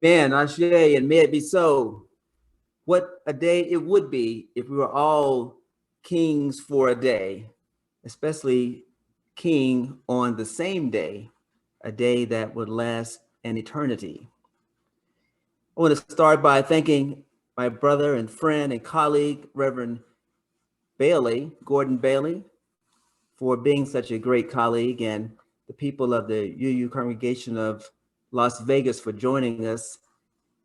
Man, Ashe, and may it be so. What a day it would be if we were all kings for a day, especially king on the same day, a day that would last an eternity. I want to start by thanking my brother and friend and colleague, Reverend Bailey, Gordon Bailey, for being such a great colleague, and the people of the UU congregation of Las Vegas for joining us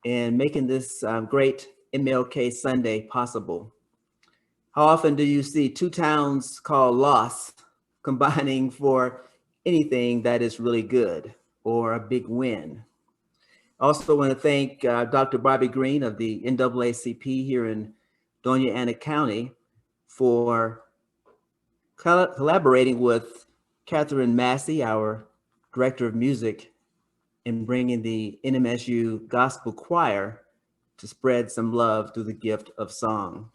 and making this great MLK Sunday possible. How often do you see two towns called Lost combining for anything that is really good or a big win? I also want to thank Dr. Bobby Green of the NAACP here in Doña Ana County for collaborating with Catherine Massey, our director of music, in bringing the NMSU Gospel Choir to spread some love through the gift of song.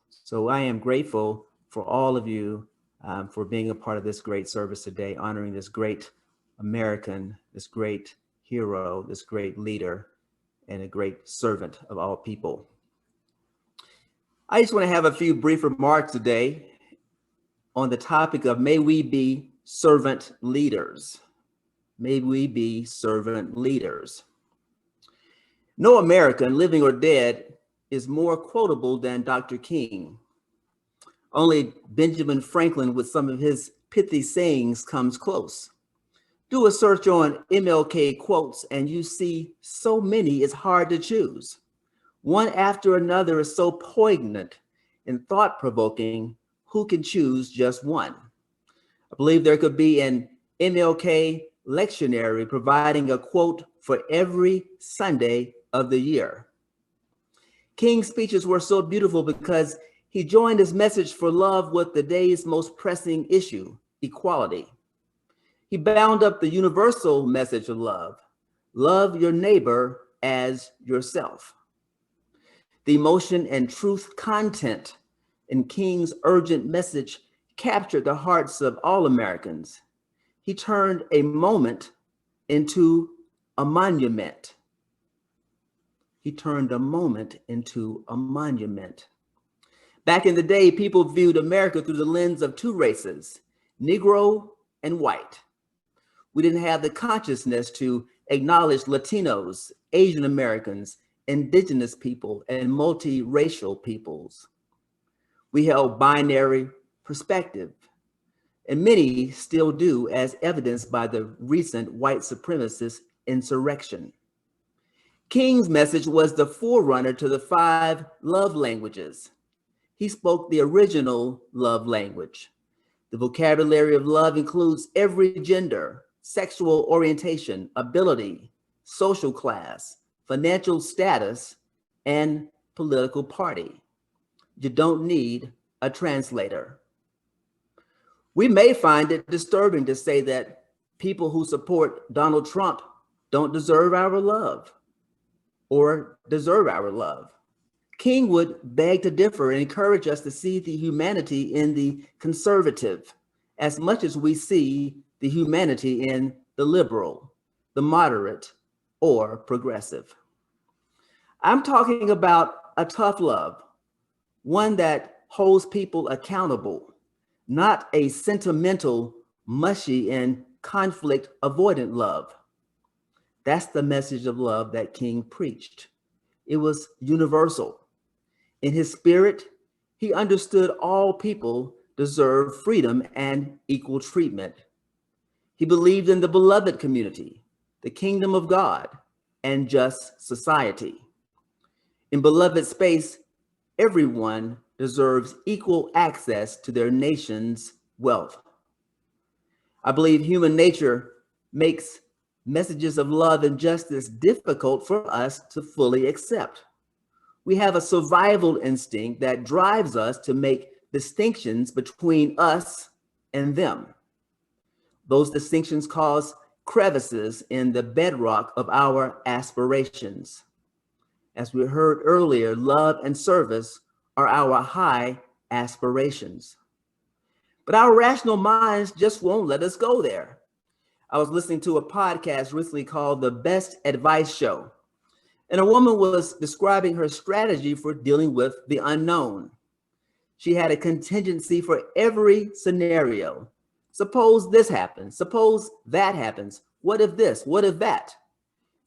So I am grateful for all of you for being a part of this great service today, honoring this great American, this great hero, this great leader, and a great servant of all people. I just want to have a few brief remarks today on the topic of may we be servant leaders. May we be servant leaders. No American, living or dead, is more quotable than Dr. King. Only Benjamin Franklin, with some of his pithy sayings, comes close. Do a search on MLK quotes and you see so many it's hard to choose. One after another is so poignant and thought-provoking, who can choose just one? I believe there could be an MLK lectionary providing a quote for every Sunday of the year. King's speeches were so beautiful because he joined his message for love with the day's most pressing issue, equality. He bound up the universal message of love. Love your neighbor as yourself. The emotion and truth content in King's urgent message captured the hearts of all Americans. He turned a moment into a monument. He turned a moment into a monument. Back in the day, people viewed America through the lens of two races, Negro and white. We didn't have the consciousness to acknowledge Latinos, Asian Americans, indigenous people, and multiracial peoples. We held binary perspective, and many still do, as evidenced by the recent white supremacist insurrection. King's message was the forerunner to the 5 love languages. He spoke the original love language. The vocabulary of love includes every gender, sexual orientation, ability, social class, financial status, and political party. You don't need a translator. We may find it disturbing to say that people who support Donald Trump don't deserve our love or deserve our love. King would beg to differ and encourage us to see the humanity in the conservative as much as we see the humanity in the liberal, the moderate, or progressive. I'm talking about a tough love, one that holds people accountable, not a sentimental, mushy, and conflict avoidant love. That's the message of love that King preached. It was universal. In his spirit, he understood all people deserve freedom and equal treatment. He believed in the beloved community, the kingdom of God, and just society. In beloved space, everyone deserves equal access to their nation's wealth. I believe human nature makes messages of love and justice difficult for us to fully accept. We have a survival instinct that drives us to make distinctions between us and them. Those distinctions cause crevices in the bedrock of our aspirations. As we heard earlier, love and service are our high aspirations. But our rational minds just won't let us go there. I was listening to a podcast recently called The Best Advice Show. And a woman was describing her strategy for dealing with the unknown. She had a contingency for every scenario. Suppose this happens. Suppose that happens. What if this? What if that?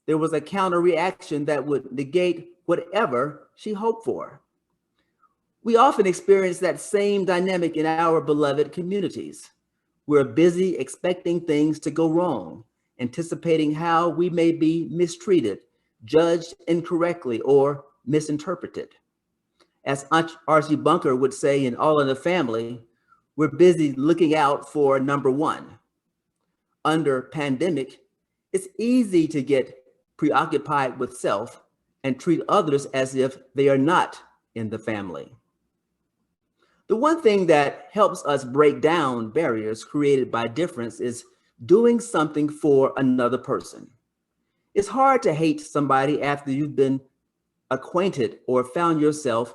There was a counter reaction that would negate whatever she hoped for. We often experience that same dynamic in our beloved communities. We're busy expecting things to go wrong, anticipating how we may be mistreated, judged incorrectly, or misinterpreted. As R.C. Bunker would say in All in the Family, we're busy looking out for number one. Under pandemic, it's easy to get preoccupied with self and treat others as if they are not in the family. The one thing that helps us break down barriers created by difference is doing something for another person. It's hard to hate somebody after you've been acquainted or found yourself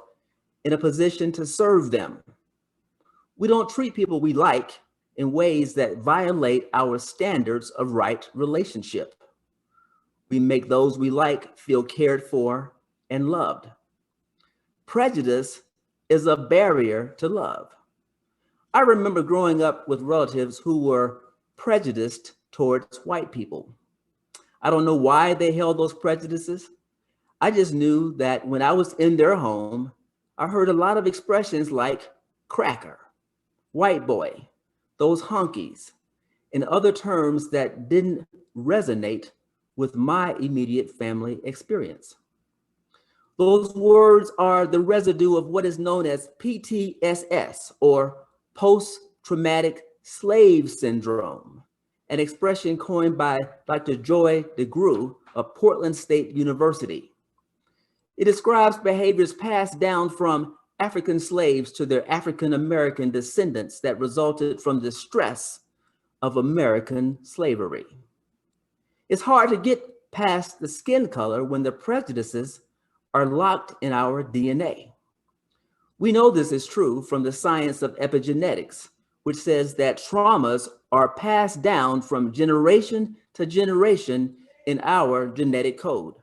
in a position to serve them. We don't treat people we like in ways that violate our standards of right relationship. We make those we like feel cared for and loved. Prejudice is a barrier to love. I remember growing up with relatives who were prejudiced towards white people. I don't know why they held those prejudices. I just knew that when I was in their home, I heard a lot of expressions like cracker, white boy, those honkies, and other terms that didn't resonate with my immediate family experience. Those words are the residue of what is known as PTSS, or post-traumatic slave syndrome, an expression coined by Dr. Joy DeGruy of Portland State University. It describes behaviors passed down from African slaves to their African-American descendants that resulted from the stress of American slavery. It's hard to get past the skin color when the prejudices are locked in our DNA. We know this is true from the science of epigenetics, which says that traumas are passed down from generation to generation in our genetic code.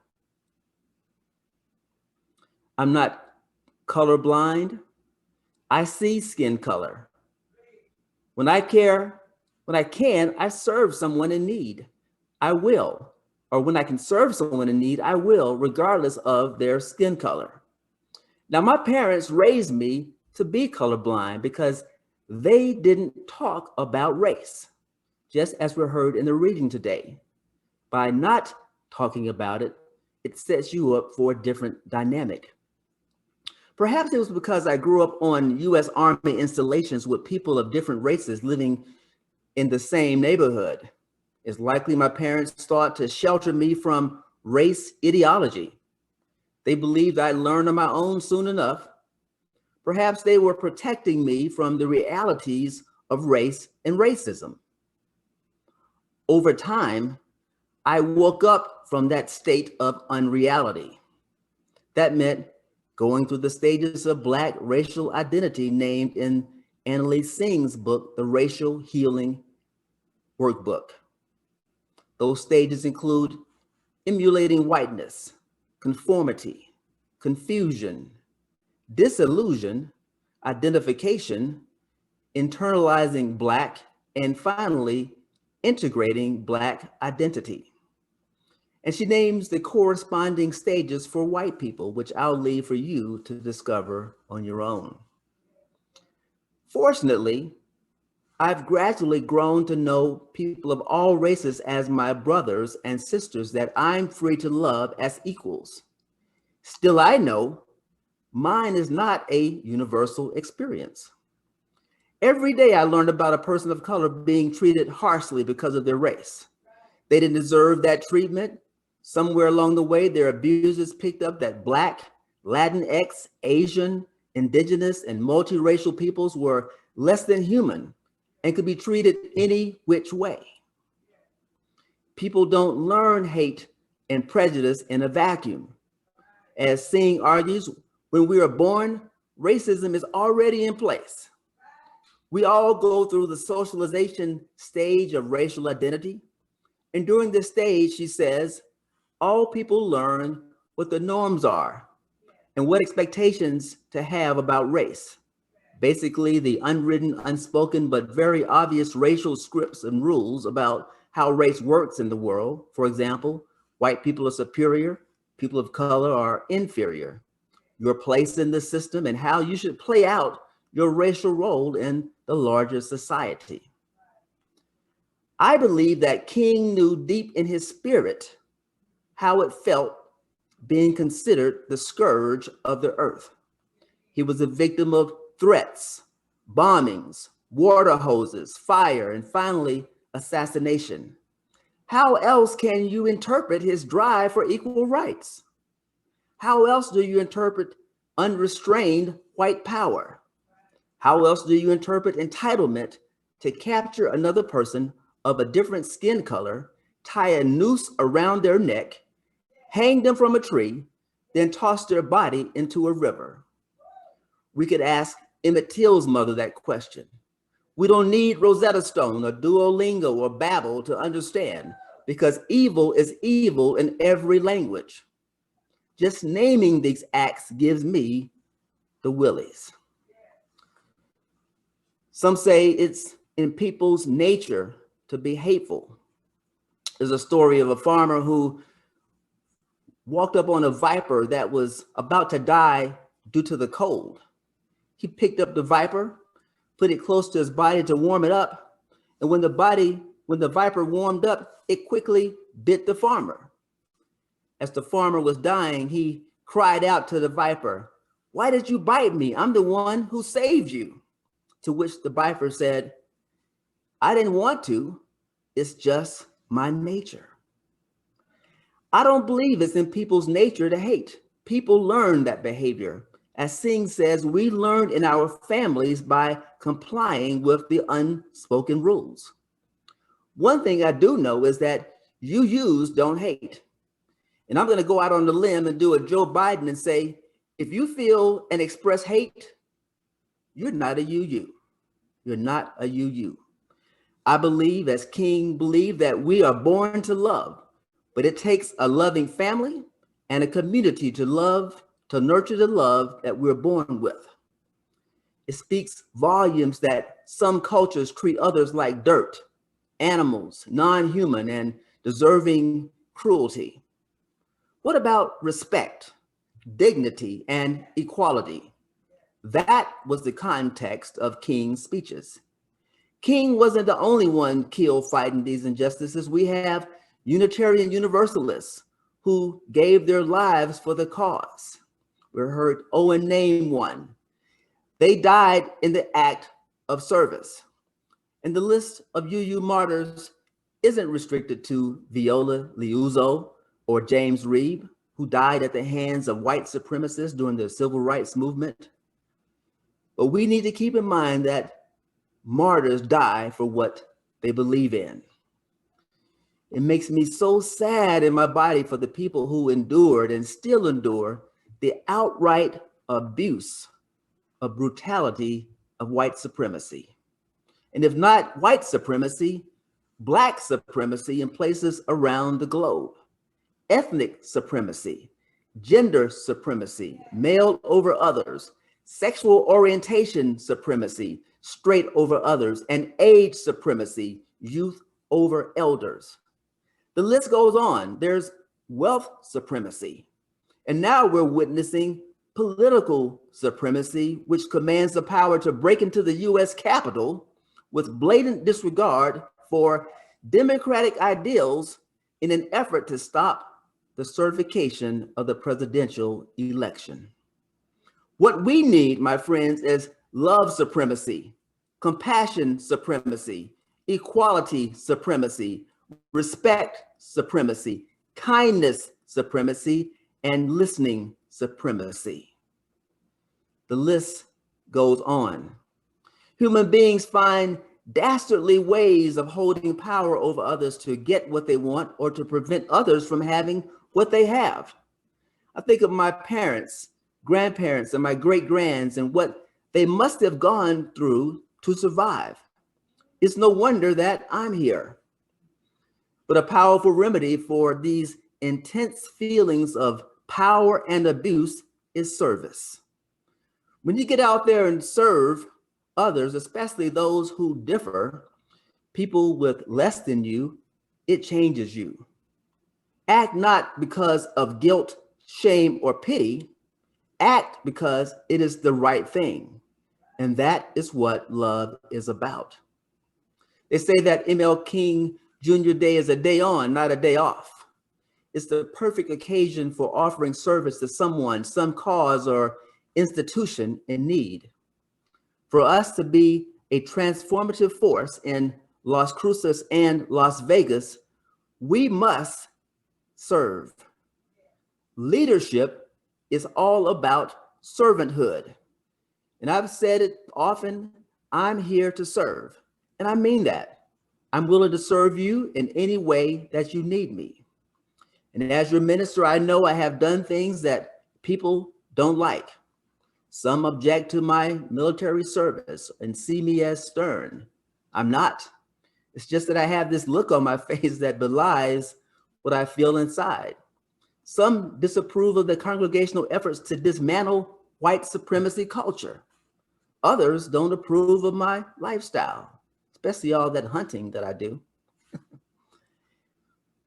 I'm not colorblind. I see skin color. When I can, I serve someone in need. I will. Or when I can serve someone in need, I will, regardless of their skin color. Now, my parents raised me to be colorblind because they didn't talk about race, just as we heard in the reading today. By not talking about it, it sets you up for a different dynamic. Perhaps it was because I grew up on U.S. Army installations with people of different races living in the same neighborhood. It's likely my parents thought to shelter me from race ideology. They believed I'd learn on my own soon enough. Perhaps they were protecting me from the realities of race and racism. Over time, I woke up from that state of unreality. That meant going through the stages of Black racial identity named in Annalise Singh's book, The Racial Healing Workbook. Those stages include emulating whiteness, conformity, confusion, disillusion, identification, internalizing Black, and finally, integrating Black identity. And she names the corresponding stages for white people, which I'll leave for you to discover on your own. Fortunately, I've gradually grown to know people of all races as my brothers and sisters that I'm free to love as equals. Still, I know mine is not a universal experience. Every day I learned about a person of color being treated harshly because of their race. They didn't deserve that treatment. Somewhere along the way, their abusers picked up that Black, Latinx, Asian, Indigenous, and multiracial peoples were less than human and could be treated any which way. People don't learn hate and prejudice in a vacuum. As Singh argues, when we are born, racism is already in place. We all go through the socialization stage of racial identity. And during this stage, she says, all people learn what the norms are, and what expectations to have about race. Basically, the unwritten, unspoken, but very obvious racial scripts and rules about how race works in the world. For example, white people are superior, people of color are inferior. Your place in the system and how you should play out your racial role in the larger society. I believe that King knew deep in his spirit how it felt being considered the scourge of the earth. He was a victim of threats, bombings, water hoses, fire, and finally, assassination. How else can you interpret his drive for equal rights? How else do you interpret unrestrained white power? How else do you interpret entitlement to capture another person of a different skin color, tie a noose around their neck, hang them from a tree, then toss their body into a river? We could ask Emmett Till's mother that question. We don't need Rosetta Stone or Duolingo or Babbel to understand, because evil is evil in every language. Just naming these acts gives me the willies. Some say it's in people's nature to be hateful. There's a story of a farmer who walked up on a viper that was about to die due to the cold. He picked up the viper, put it close to his body to warm it up, and when the viper warmed up, it quickly bit the farmer. As the farmer was dying, he cried out to the viper, "Why did you bite me? I'm the one who saved you." To which the viper said, "I didn't want to, it's just my nature." I don't believe it's in people's nature to hate. People learn that behavior. As Singh says, we learn in our families by complying with the unspoken rules. One thing I do know is that UUs don't hate. And I'm going to go out on the limb and do a Joe Biden and say, if you feel and express hate, you're not a UU. You're not a UU. I believe, as King believed, that we are born to love, but it takes a loving family and a community to love, to nurture the love that we're born with. It speaks volumes that some cultures treat others like dirt, animals, non-human, and deserving cruelty. What about respect, dignity, and equality? That was the context of King's speeches. King wasn't the only one killed fighting these injustices. We have Unitarian Universalists who gave their lives for the cause. We heard Owen name one. They died in the act of service. And the list of UU martyrs isn't restricted to Viola Liuzzo or James Reeb, who died at the hands of white supremacists during the civil rights movement. But we need to keep in mind that martyrs die for what they believe in. It makes me so sad in my body for the people who endured and still endure the outright abuse of brutality of white supremacy. And if not white supremacy, Black supremacy in places around the globe. Ethnic supremacy, gender supremacy, male over others, sexual orientation supremacy, straight over others, and age supremacy, youth over elders. The list goes on. There's wealth supremacy. And now we're witnessing political supremacy, which commands the power to break into the US Capitol with blatant disregard for democratic ideals in an effort to stop the certification of the presidential election. What we need, my friends, is love supremacy, compassion supremacy, equality supremacy, respect supremacy, kindness supremacy, and listening supremacy. The list goes on. Human beings find dastardly ways of holding power over others to get what they want or to prevent others from having what they have. I think of my parents, grandparents, and my great-grands and what they must have gone through to survive. It's no wonder that I'm here. But a powerful remedy for these intense feelings of power, and abuse is service. When you get out there and serve others, especially those who differ, people with less than you, it changes you. Act not because of guilt, shame, or pity. Act because it is the right thing. And that is what love is about. They say that ML King Jr. Day is a day on, not a day off. It's the perfect occasion for offering service to someone, some cause, or institution in need. For us to be a transformative force in Las Cruces and Las Vegas, we must serve. Leadership is all about servanthood. And I've said it often, I'm here to serve. And I mean that. I'm willing to serve you in any way that you need me. And as your minister, I know I have done things that people don't like. Some object to my military service and see me as stern. I'm not. It's just that I have this look on my face that belies what I feel inside. Some disapprove of the congregational efforts to dismantle white supremacy culture. Others don't approve of my lifestyle, especially all that hunting that I do.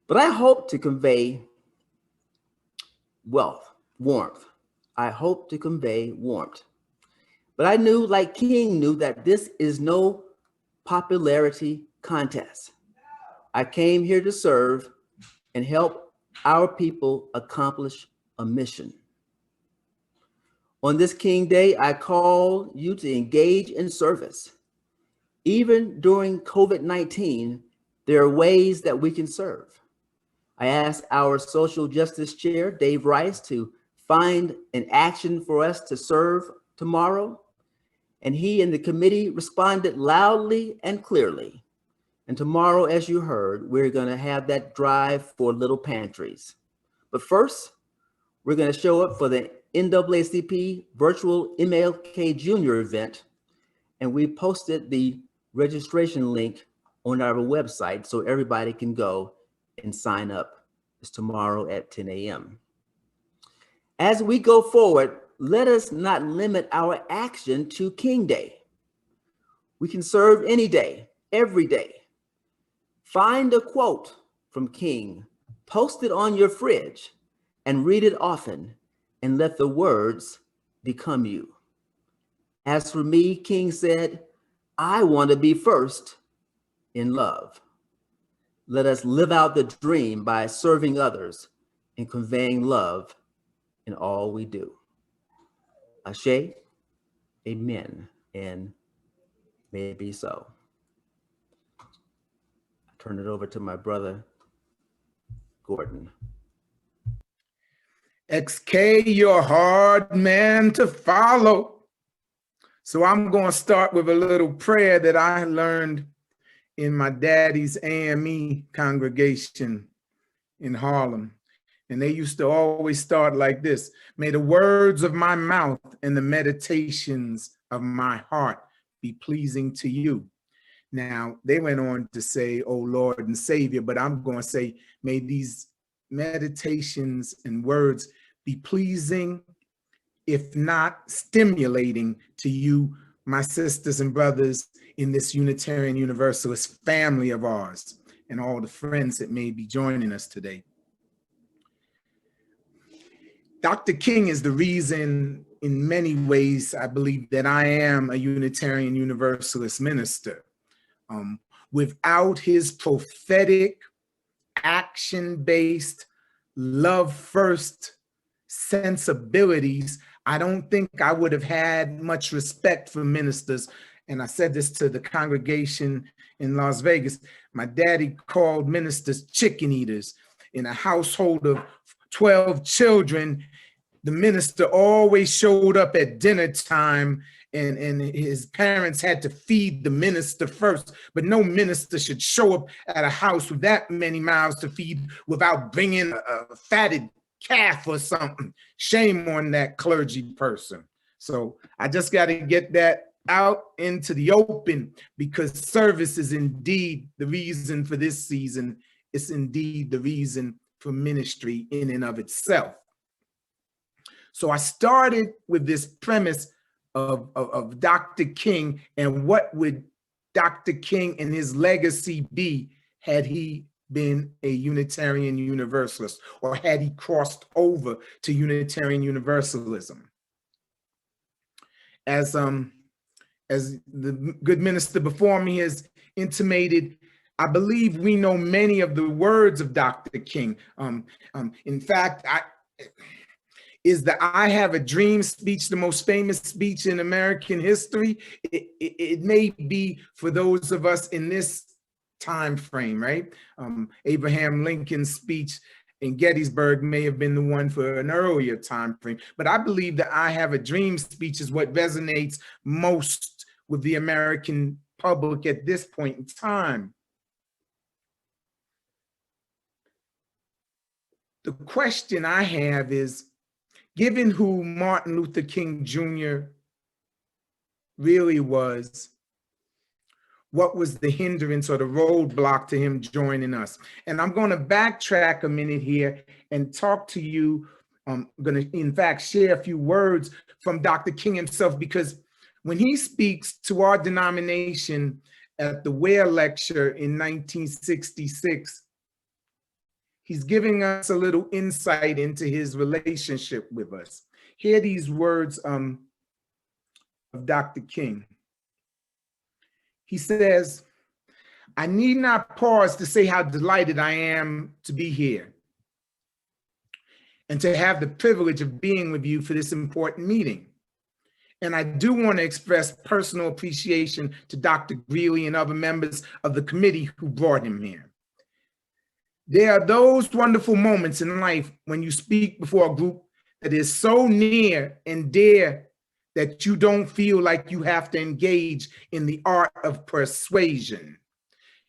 But I hope to convey warmth. I hope to convey warmth. But I knew, like King knew, that this is no popularity contest. I came here to serve and help our people accomplish a mission. On this King Day, I call you to engage in service. Even during COVID-19, there are ways that we can serve. I asked our social justice chair, Dave Rice, to find an action for us to serve tomorrow. And he and the committee responded loudly and clearly. And tomorrow, as you heard, we're going to have that drive for little pantries. But first, we're going to show up for the NAACP virtual MLK Jr. event. And we posted the registration link on our website so everybody can go and sign up. It's tomorrow at 10 a.m. As we go forward, let us not limit our action to King Day. We can serve any day, every day. Find a quote from King, post it on your fridge, and read it often, and let the words become you. As for me, King said, I want to be first in love. Let us live out the dream by serving others and conveying love in all we do. Ashe, amen, and may it be so. I turn it over to my brother, Gordon. XK, you're a hard man to follow. So I'm going to start with a little prayer that I learned in my daddy's AME congregation in Harlem. And they used to always start like this: may the words of my mouth and the meditations of my heart be pleasing to you. Now, they went on to say, oh Lord and Savior, but I'm going to say, may these meditations and words be pleasing, if not stimulating to you, my sisters and brothers in this Unitarian Universalist family of ours, and all the friends that may be joining us today. Dr. King is the reason, in many ways, I believe that I am a Unitarian Universalist minister. Without his prophetic, action-based, love-first sensibilities, I don't think I would have had much respect for ministers. And I said this to the congregation in Las Vegas. My daddy called ministers chicken eaters. In a household of 12 children, the minister always showed up at dinner time, and his parents had to feed the minister first. But no minister should show up at a house with that many mouths to feed without bringing a fatted calf or something. Shame on that clergy person. So I just got to get that out into the open, because service is indeed the reason for this season. It's indeed the reason for ministry in and of itself. So I started with this premise of Dr. King and what would Dr. King and his legacy be had he been a Unitarian Universalist, or had he crossed over to Unitarian Universalism. As the good minister before me has intimated, I believe we know many of the words of Dr. King. In fact, is the "I Have a Dream" speech the most famous speech in American history? It may be for those of us in this time frame, right? Abraham Lincoln's speech in Gettysburg may have been the one for an earlier time frame, but I believe the "I Have a Dream" speech is what resonates most with the American public at this point in time. The question I have is, given who Martin Luther King Jr. really was, what was the hindrance or the roadblock to him joining us? And I'm going to backtrack a minute here and talk to you. I'm going to, in fact, share a few words from Dr. King himself, because when he speaks to our denomination at the Ware Lecture in 1966, he's giving us a little insight into his relationship with us. Hear these words of Dr. King. He says, "I need not pause to say how delighted I am to be here and to have the privilege of being with you for this important meeting. And I do want to express personal appreciation to Dr. Greeley and other members of the committee who brought him here. There are those wonderful moments in life when you speak before a group that is so near and dear that you don't feel like you have to engage in the art of persuasion.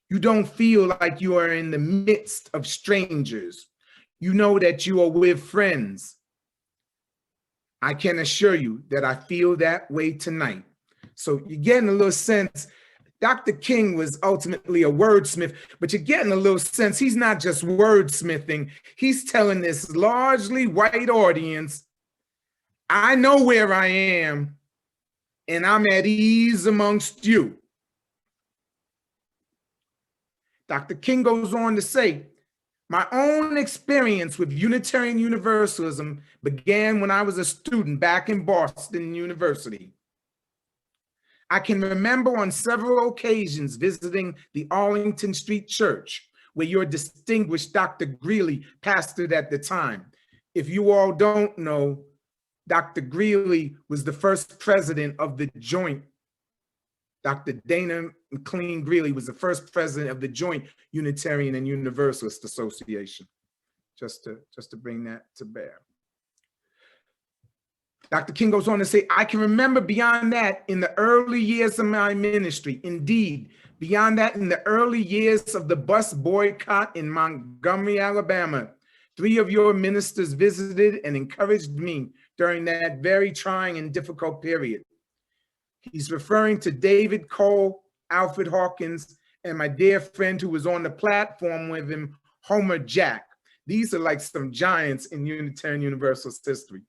You don't feel like you are in the midst of strangers. You know that you are with friends. I can assure you that I feel that way tonight." So you're getting a little sense. Dr. King was ultimately a wordsmith, but you're getting a little sense he's not just wordsmithing. He's telling this largely white audience, I know where I am, and I'm at ease amongst you. Dr. King goes on to say, "My own experience with Unitarian Universalism began when I was a student back in Boston University. I can remember on several occasions visiting the Arlington Street Church, where your distinguished Dr. Greeley pastored at the time. If you all don't know, Dr. Greeley was the first president of the joint. Dr. Dana McLean Greeley was the first president of the joint Unitarian and Universalist Association." Just to bring that to bear. Dr. King goes on to say, "I can remember beyond that in the early years of my ministry, indeed, beyond that in the early years of the bus boycott in Montgomery, Alabama, 3 of your ministers visited and encouraged me during that very trying and difficult period." He's referring to David Cole, Alfred Hawkins, and my dear friend who was on the platform with him, Homer Jack. These are like some giants in Unitarian Universalist history.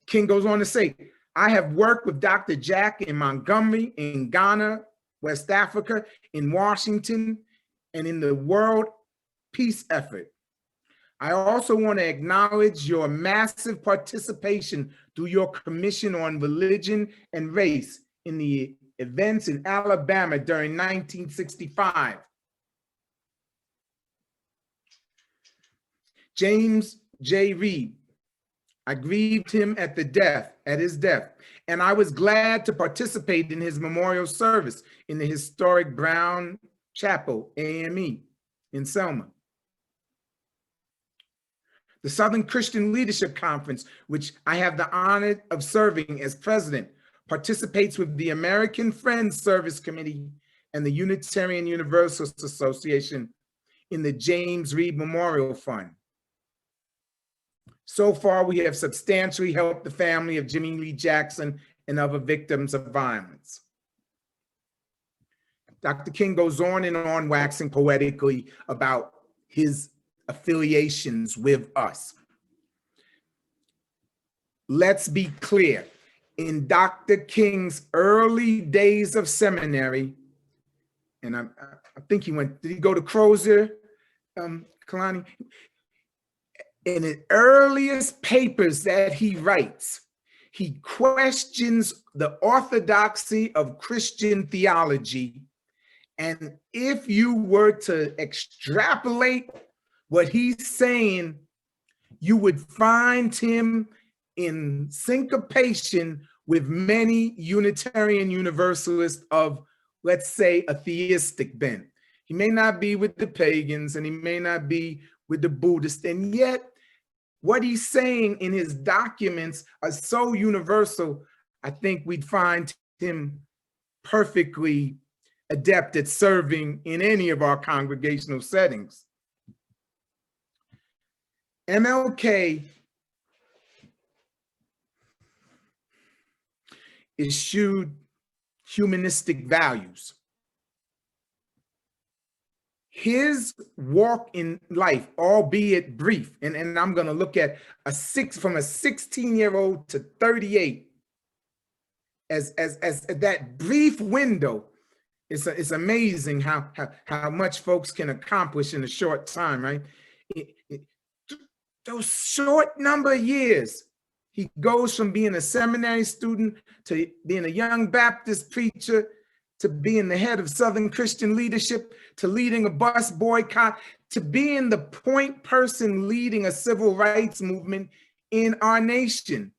King goes on to say, "I have worked with Dr. Jack in Montgomery, in Ghana, West Africa, in Washington, and in the world peace effort. I also want to acknowledge your massive participation through your Commission on Religion and Race in the events in Alabama during 1965. James J. Reed, I grieved him at his death, and I was glad to participate in his memorial service in the historic Brown Chapel, AME, in Selma. The Southern Christian Leadership Conference, which I have the honor of serving as president, participates with the American Friends Service Committee and the Unitarian Universalist Association in the James Reed Memorial Fund. So far, we have substantially helped the family of Jimmy Lee Jackson and other victims of violence." Dr. King goes on and on, waxing poetically about his affiliations with us. let's be clear. In Dr. King's early days of seminary, and I think did he go to Crozier, Kalani? In the earliest papers that he writes, he questions the orthodoxy of Christian theology. And if you were to extrapolate what he's saying, you would find him in syncopation with many Unitarian Universalists of, let's say, a theistic bent. He may not be with the pagans and he may not be with the Buddhists, and yet what he's saying in his documents are so universal, I think we'd find him perfectly adept at serving in any of our congregational settings. MLK eschewed humanistic values. His walk in life, albeit brief, and I'm going to look at from a 16-year-old to 38 as that brief window. It's amazing how much folks can accomplish in a short time, right? Those short number of years, he goes from being a seminary student to being a young Baptist preacher, to being the head of Southern Christian leadership, to leading a bus boycott, to being the point person leading a civil rights movement in our nation.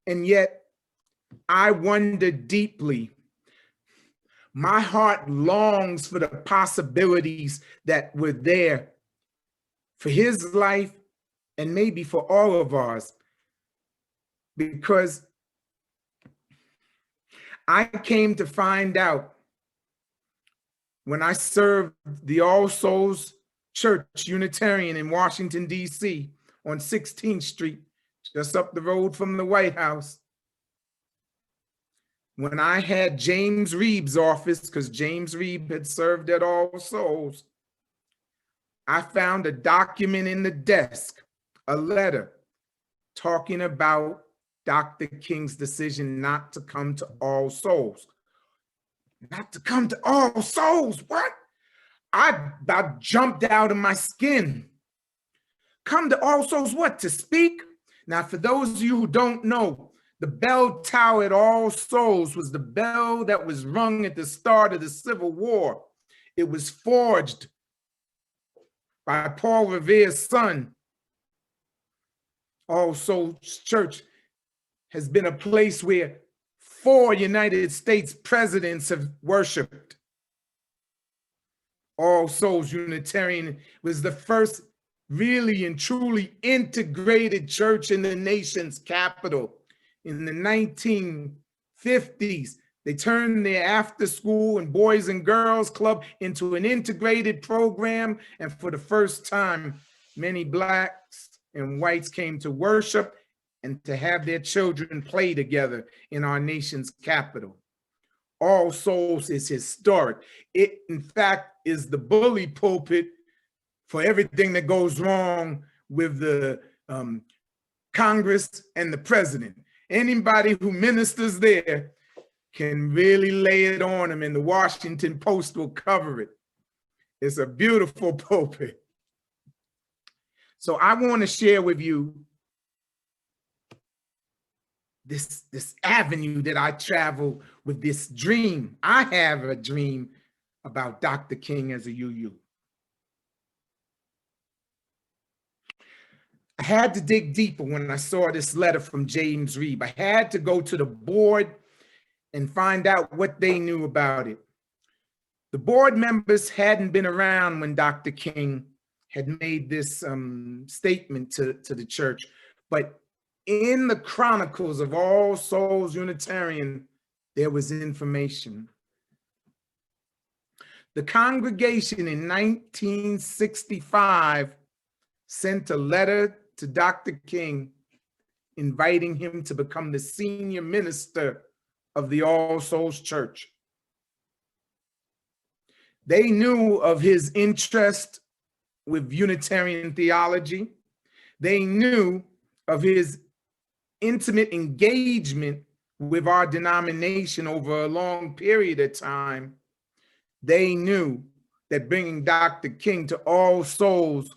And yet, I wonder deeply, my heart longs for the possibilities that were there for his life and maybe for all of ours, because I came to find out when I served the All Souls Church Unitarian in Washington, D.C. on 16th Street, just up the road from the White House. When I had James Reeb's office, because James Reeb had served at All Souls, I found a document in the desk, a letter talking about Dr. King's decision not to come to All Souls. Not to come to All Souls, what? I about jumped out of my skin. Come to All Souls, what, to speak? Now, for those of you who don't know, the bell tower at All Souls was the bell that was rung at the start of the Civil War. It was forged by Paul Revere's son. All Souls Church has been a place where 4 United States presidents have worshiped. All Souls Unitarian was the first really and truly integrated church in the nation's capital. In the 1950s, they turned their after school and boys and girls club into an integrated program. And for the first time, many blacks and whites came to worship and to have their children play together in our nation's capital. All Souls is historic. It, in fact, is the bully pulpit for everything that goes wrong with the Congress and the president. Anybody who ministers there can really lay it on them, and the Washington Post will cover it. It's a beautiful pulpit. So I want to share with you this avenue that I travel with, this dream. I have a dream about Dr. King as a UU. I had to dig deeper when I saw this letter from James Reeb. I had to go to the board and find out what they knew about it. The board members hadn't been around when Dr. King had made this statement to the church, but in the chronicles of All Souls Unitarian, there was information. The congregation in 1965 sent a letter to Dr. King inviting him to become the senior minister of the All Souls Church. They knew of his interest with Unitarian theology. They knew of his intimate engagement with our denomination over a long period of time. They knew that bringing Dr. King to All Souls,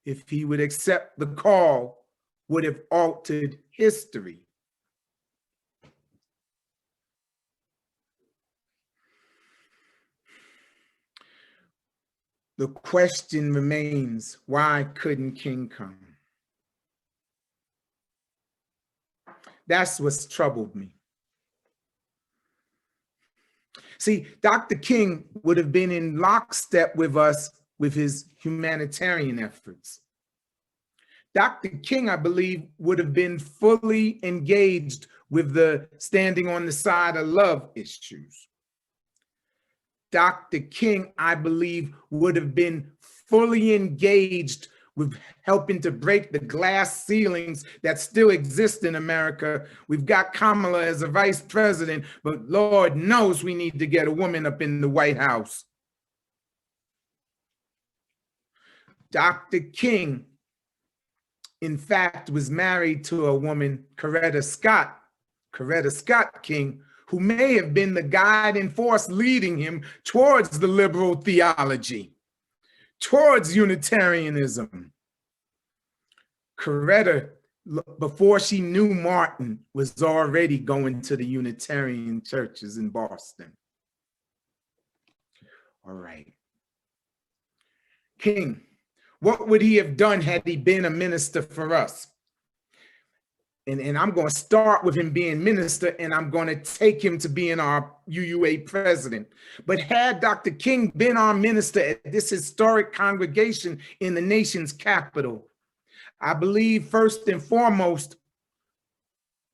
if he would accept the call, would have altered history. The question remains, why couldn't King come? That's what's troubled me. See, Dr. King would have been in lockstep with us with his humanitarian efforts. Dr. King, I believe, would have been fully engaged with the standing on the side of love issues. Dr. King, I believe, would have been fully engaged with helping to break the glass ceilings that still exist in America. We've got Kamala as a vice president, but Lord knows we need to get a woman up in the White House. Dr. King, in fact, was married to a woman, Coretta Scott King, who may have been the guiding force leading him towards the liberal theology, towards Unitarianism. Coretta, before she knew Martin, was already going to the Unitarian churches in Boston. All right. King, what would he have done had he been a minister for us? And I'm going to start with him being minister, and I'm going to take him to being our UUA president. But had Dr. King been our minister at this historic congregation in the nation's capital, I believe first and foremost,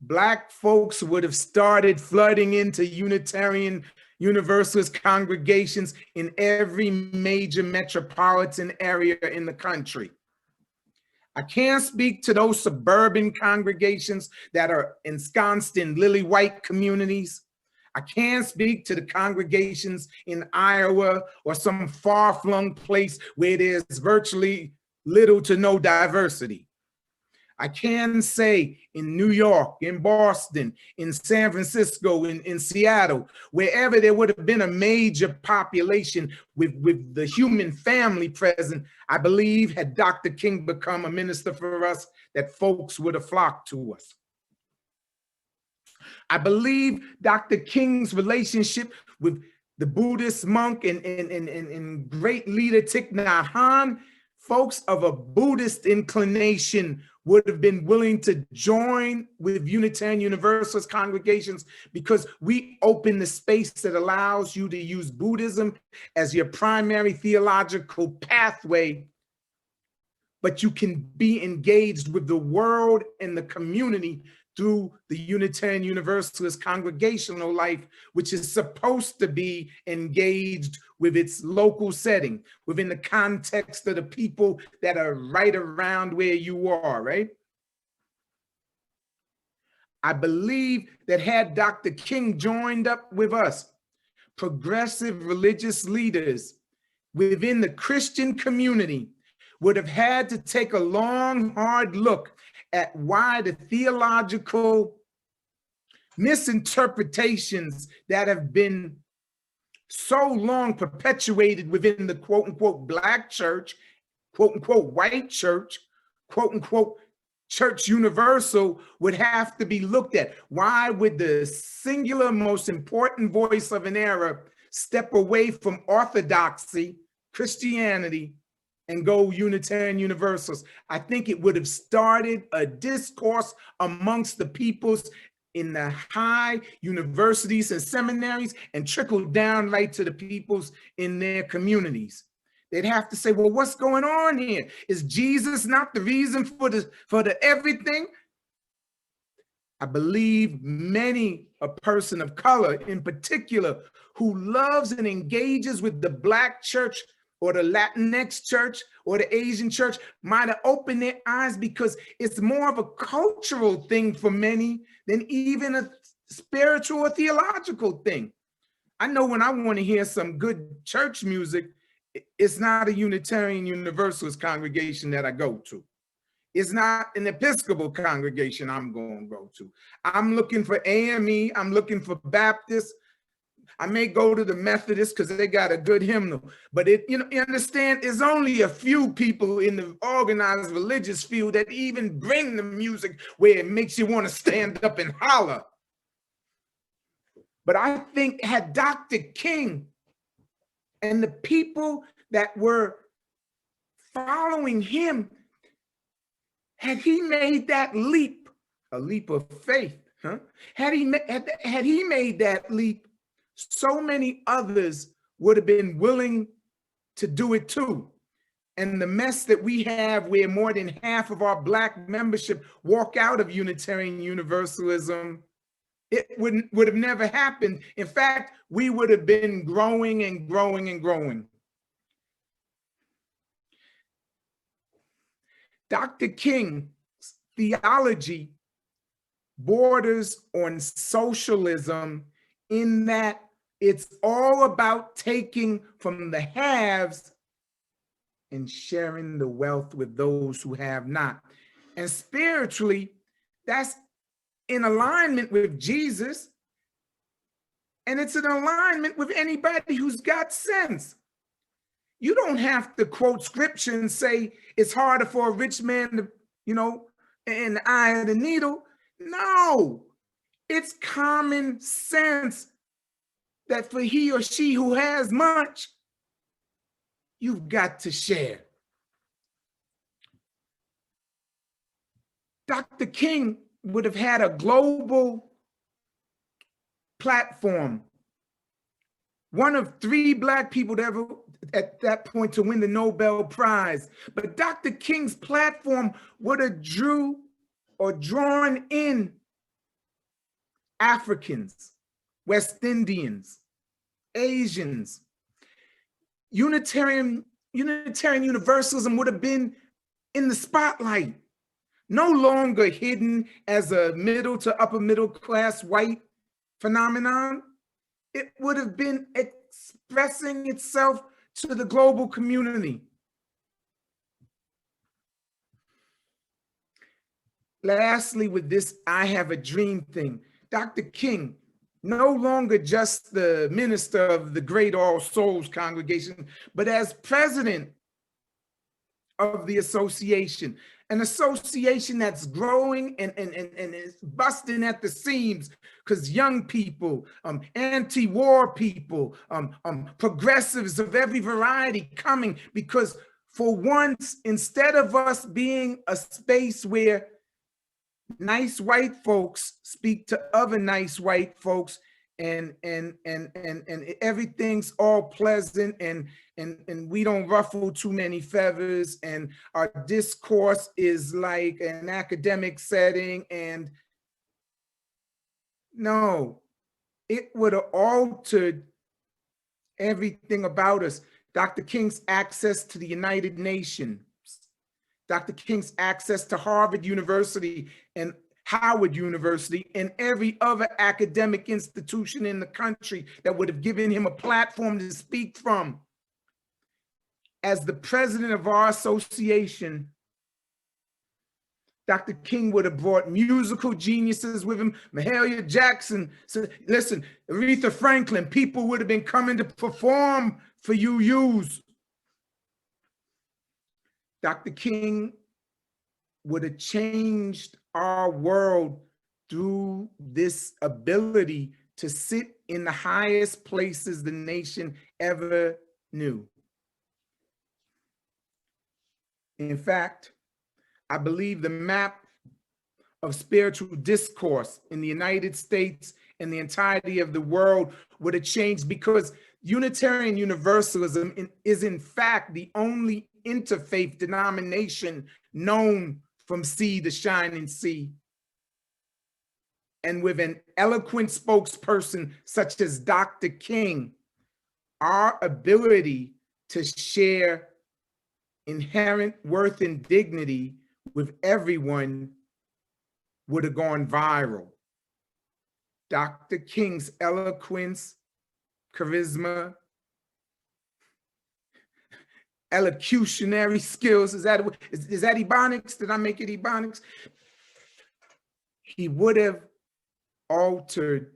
Black folks would have started flooding into Unitarian Universalist congregations in every major metropolitan area in the country. I can't speak to those suburban congregations that are ensconced in lily white communities. I can't speak to the congregations in Iowa or some far-flung place where there's virtually little to no diversity. I can say in New York, in Boston, in San Francisco, in Seattle, wherever there would have been a major population with the human family present, I believe had Dr. King become a minister for us, that folks would have flocked to us. I believe Dr. King's relationship with the Buddhist monk and great leader Thich Nhat Hanh, folks of a Buddhist inclination would have been willing to join with Unitarian Universalist congregations because we open the space that allows you to use Buddhism as your primary theological pathway, but you can be engaged with the world and the community through the Unitarian Universalist congregational life, which is supposed to be engaged with its local setting, within the context of the people that are right around where you are, right? I believe that had Dr. King joined up with us, progressive religious leaders within the Christian community would have had to take a long, hard look at why the theological misinterpretations that have been so long perpetuated within the quote unquote Black church, quote unquote white church, quote unquote church universal would have to be looked at. Why would the singular most important voice of an era step away from orthodoxy, Christianity, and go Unitarian Universalist? I think it would have started a discourse amongst the peoples in the high universities and seminaries and trickled down right to the peoples in their communities. They'd have to say, well, what's going on here? Is Jesus not the reason for the everything? I believe many, a person of color in particular, who loves and engages with the Black church or the Latinx church or the Asian church might have opened their eyes because it's more of a cultural thing for many than even a spiritual or theological thing. I know when I want to hear some good church music, it's not a Unitarian Universalist congregation that I go to. It's not an Episcopal congregation I'm going to go to. I'm looking for AME. I'm looking for Baptist. I may go to the Methodist because they got a good hymnal. But you understand, there's only a few people in the organized religious field that even bring the music where it makes you want to stand up and holler. But I think had Dr. King and the people that were following him, had he made that leap, a leap of faith, had he made that leap, so many others would have been willing to do it too. And the mess that we have where more than half of our Black membership walk out of Unitarian Universalism, it would have never happened. In fact, we would have been growing and growing and growing. Dr. King's theology borders on socialism in that it's all about taking from the haves and sharing the wealth with those who have not. And spiritually, that's in alignment with Jesus. And it's in alignment with anybody who's got sense. You don't have to quote scripture and say it's harder for a rich man to, in the eye of the needle. No, it's common sense that for he or she who has much, you've got to share. Dr. King would have had a global platform. One of 3 Black people to ever, at that point, to win the Nobel Prize. But Dr. King's platform would have drawn in Africans, West Indians, Asians. Unitarian Universalism would have been in the spotlight, no longer hidden as a middle to upper middle class white phenomenon. It would have been expressing itself to the global community. Lastly, with this I have a dream thing, Dr. King, no longer just the minister of the Great All Souls congregation, but as president of the association, an association that's growing and is busting at the seams because young people, anti-war people, progressives of every variety coming, because for once, instead of us being a space where nice white folks speak to other nice white folks and everything's all pleasant and we don't ruffle too many feathers and our discourse is like an academic setting, and no, it would have altered everything about us. Dr. King's access to the United Nations, Dr. King's access to Harvard University and Howard University and every other academic institution in the country that would have given him a platform to speak from. As the president of our association, Dr. King would have brought musical geniuses with him, Mahalia Jackson. So listen, Aretha Franklin, people would have been coming to perform for UUs. Dr. King would have changed our world through this ability to sit in the highest places the nation ever knew. In fact, I believe the map of spiritual discourse in the United States and the entirety of the world would have changed, because Unitarian Universalism is in fact the only interfaith denomination known from sea to shining sea. And with an eloquent spokesperson such as Dr. King, our ability to share inherent worth and dignity with everyone would have gone viral. Dr. King's eloquence, charisma, elocutionary skills. Is that Ebonics? Did I make it Ebonics? He would have altered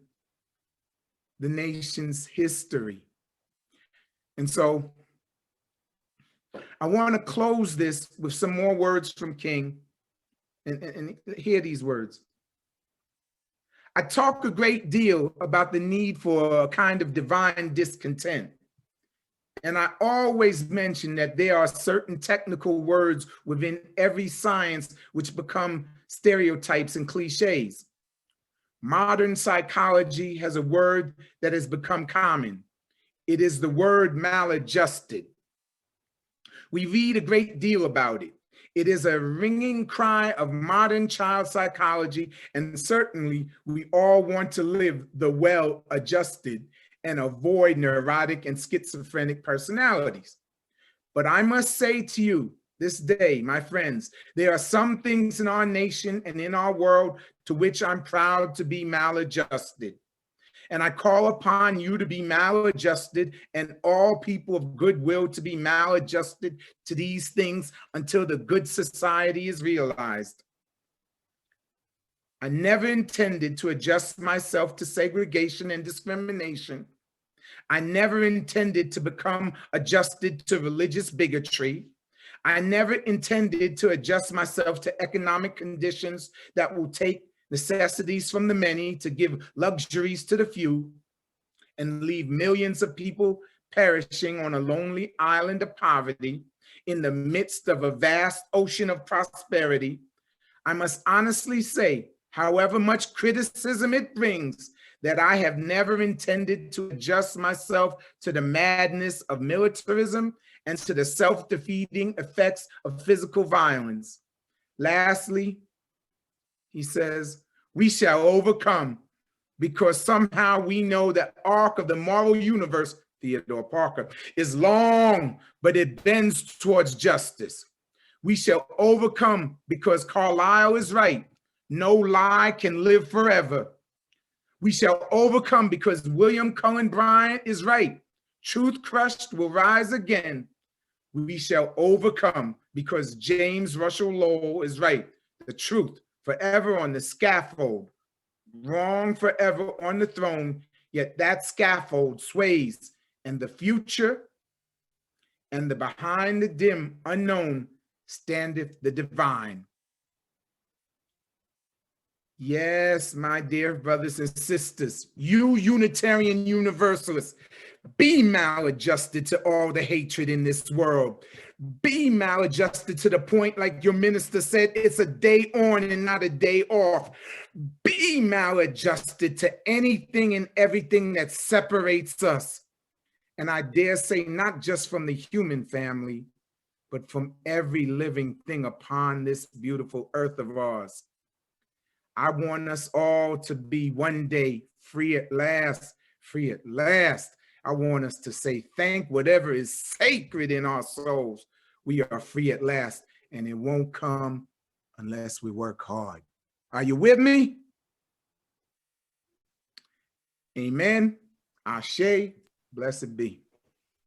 the nation's history. And so I want to close this with some more words from King, and hear these words. I talk a great deal about the need for a kind of divine discontent. And I always mention that there are certain technical words within every science which become stereotypes and cliches. Modern psychology has a word that has become common. It is the word maladjusted. We read a great deal about it. It is a ringing cry of modern child psychology, and certainly we all want to live the well-adjusted and avoid neurotic and schizophrenic personalities. But I must say to you this day, my friends, there are some things in our nation and in our world to which I'm proud to be maladjusted. And I call upon you to be maladjusted and all people of goodwill to be maladjusted to these things until the good society is realized. I never intended to adjust myself to segregation and discrimination. I never intended to become adjusted to religious bigotry. I never intended to adjust myself to economic conditions that will take necessities from the many to give luxuries to the few and leave millions of people perishing on a lonely island of poverty in the midst of a vast ocean of prosperity. I must honestly say, however much criticism it brings, that I have never intended to adjust myself to the madness of militarism and to the self-defeating effects of physical violence. Lastly, he says, we shall overcome because somehow we know that arc of the moral universe, Theodore Parker, is long, but it bends towards justice. We shall overcome because Carlyle is right. No lie can live forever. We shall overcome because William Cullen Bryant is right. Truth crushed will rise again. We shall overcome because James Russell Lowell is right. The truth forever on the scaffold, wrong forever on the throne, yet that scaffold sways, and the future and the behind the dim unknown standeth the divine. Yes, my dear brothers and sisters, you Unitarian Universalists, be maladjusted to all the hatred in this world. Be maladjusted to the point, like your minister said, it's a day on and not a day off. Be maladjusted to anything and everything that separates us. And I dare say, not just from the human family, but from every living thing upon this beautiful earth of ours. I want us all to be one day free at last, free at last. I want us to say, thank whatever is sacred in our souls. We are free at last, and it won't come unless we work hard. Are you with me? Amen. Ashe, blessed be.